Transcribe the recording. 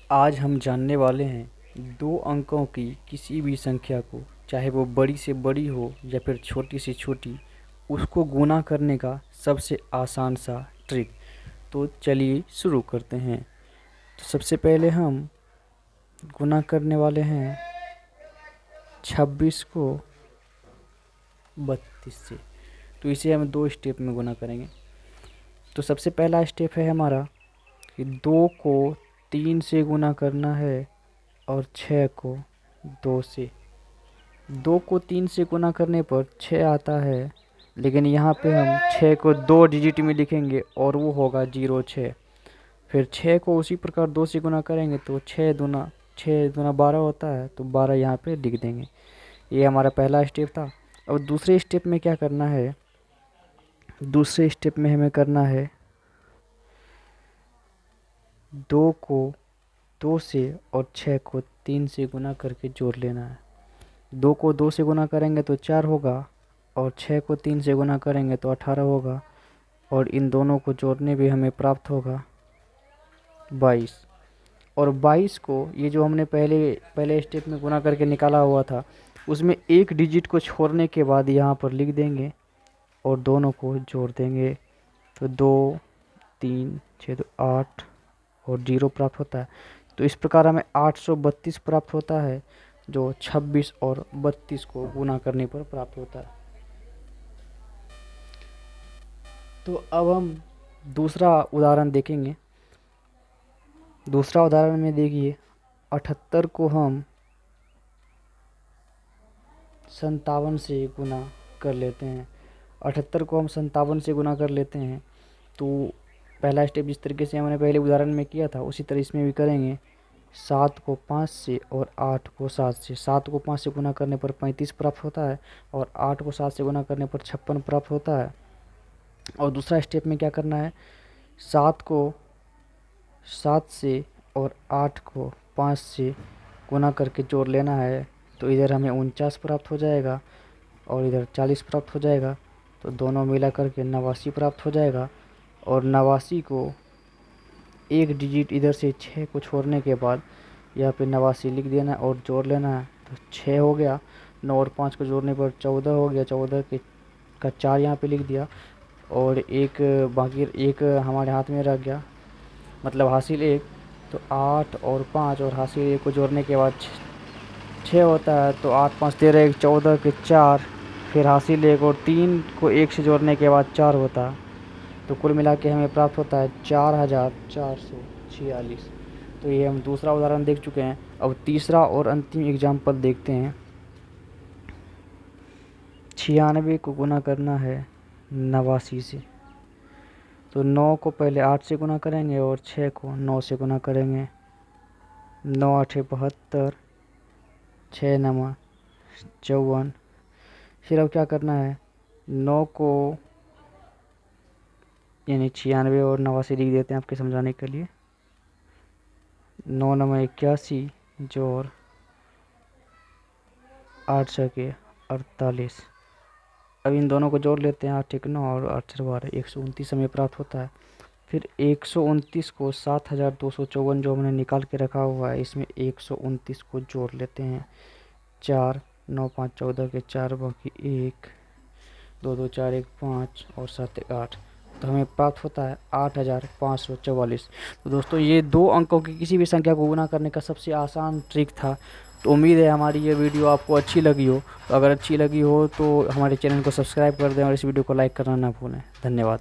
आज हम जानने वाले हैं दो अंकों की किसी भी संख्या को, चाहे वो बड़ी से बड़ी हो या फिर छोटी से छोटी, उसको गुणा करने का सबसे आसान सा ट्रिक। तो चलिए शुरू करते हैं। तो सबसे पहले हम गुणा करने वाले हैं 26 को 32 से। तो इसे हम दो स्टेप में गुणा करेंगे। तो सबसे पहला स्टेप है हमारा कि 2 को 3 से गुणा करना है और 6 को 2 से। 2 को 3 से गुणा करने पर 6 आता है, लेकिन यहाँ पे हम 6 को 2 डिजिट में लिखेंगे और वो होगा 06। फिर 6 को उसी प्रकार 2 से गुणा करेंगे तो 6 दूना 12 होता है, तो 12 यहाँ पे लिख देंगे। ये हमारा पहला स्टेप था। अब दूसरे स्टेप में क्या करना है, दूसरे स्टेप में हमें करना है 2 को 2 से और 6 को 3 से गुणा करके जोड़ लेना है। 2 को 2 से गुणा करेंगे तो 4 होगा और 6 को 3 से गुणा करेंगे तो 18 होगा, और इन दोनों को जोड़ने भी हमें प्राप्त होगा 22। और 22 को ये जो हमने पहले स्टेप में गुणा करके निकाला हुआ था, उसमें एक डिजिट को छोड़ने के बाद यहाँ पर लिख देंगे और दोनों को जोड़ देंगे। तो 2 3 6 तो 8 और 0 प्राप्त होता है। तो इस प्रकार हमें 832 प्राप्त होता है, जो 26 और 32 को गुणा करने पर प्राप्त होता है। तो अब हम दूसरा उदाहरण देखेंगे। दूसरा उदाहरण में देखिए, 78 को हम 57 से गुणा कर लेते हैं। 78 को हम 57 से गुणा कर लेते हैं। तो पहला स्टेप जिस तरीके से हमने पहले उदाहरण में किया था, उसी तरह इसमें भी करेंगे। 7 को 5 से और 8 को 7 से। 7 को 5 से गुणा करने पर 35 प्राप्त होता है और 8 को 7 से गुणा करने पर 56 प्राप्त होता है। और दूसरा स्टेप में क्या करना है, 7 को 7 से और 8 को 5 से गुणा करके जोड़ लेना है। तो इधर हमें 49 प्राप्त हो जाएगा और इधर 40 प्राप्त हो जाएगा। तो दोनों मिला करके 89 प्राप्त हो जाएगा। और 89 को एक डिजिट इधर से 6 को छोड़ने के बाद यहाँ पे 89 लिख देना और जोड़ लेना है। तो 6 हो गया, 9 और 5 को जोड़ने पर 14 हो गया। 14 के का 4 यहाँ पे लिख दिया और एक बाकी एक हमारे हाथ में रह गया, मतलब हासिल एक। तो 8 और 5 और हासिल एक को जोड़ने के बाद 6 होता है। तो 8 5 13 1 14 के 4, फिर हासिल एक और 3 को 1 से जोड़ने के बाद 4 होता है। तो कुल मिला के हमें प्राप्त होता है 4446। तो ये हम दूसरा उदाहरण देख चुके हैं। अब तीसरा और अंतिम एग्जाम्पल देखते हैं। 96 को गुना करना है 89 से। तो 9 को पहले 8 से गुना करेंगे और 6 को 9 से गुना करेंगे। 9 8 72, 6 9 54। फिर अब क्या करना है, 9 को यानी 96 और 89 लिख देते हैं आपके समझाने के लिए। 9 9 81 जोड़ 8 6 के 48। अब इन दोनों को जोड़ लेते हैं। 8 1 9 और 8 4 12, 129 हमें प्राप्त होता है। फिर 129 को 7254 जो हमने निकाल के रखा हुआ है, इसमें 129 को जोड़ लेते हैं। 4 9 5 14 के 4 बाकी 1 2 2 4 1 5 और 7 1 8। तो हमें प्राप्त होता है 8544। तो दोस्तों, ये दो अंकों की किसी भी संख्या को गुणा करने का सबसे आसान ट्रिक था। तो उम्मीद है हमारी ये वीडियो आपको अच्छी लगी हो। तो अगर अच्छी लगी हो तो हमारे चैनल को सब्सक्राइब कर दें और इस वीडियो को लाइक करना ना भूलें। धन्यवाद।